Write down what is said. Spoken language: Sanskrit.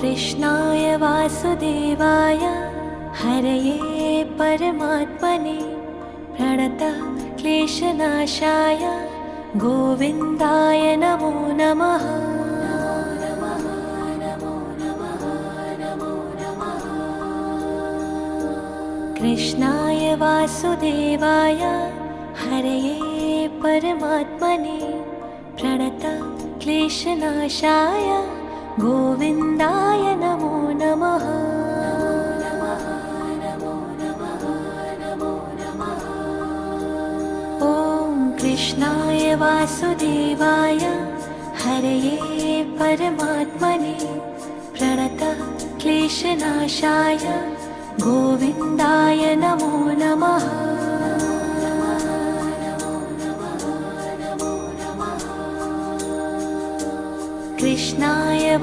कृष्णाय वासुदेवाय हरये परमात्मने प्रणतः क्लेशनाशाय गोविन्दाय नमो नमः। कृष्णाय वासुदेवाय हरये परमात्मने प्रणतः क्लेशनाशाय गोविन्दाय नमो नमः। ॐ कृष्णाय वासुदेवाय हरये परमात्मने प्रणतः क्लेशनाशाय गोविन्दाय नमो नमः। कृष्णाय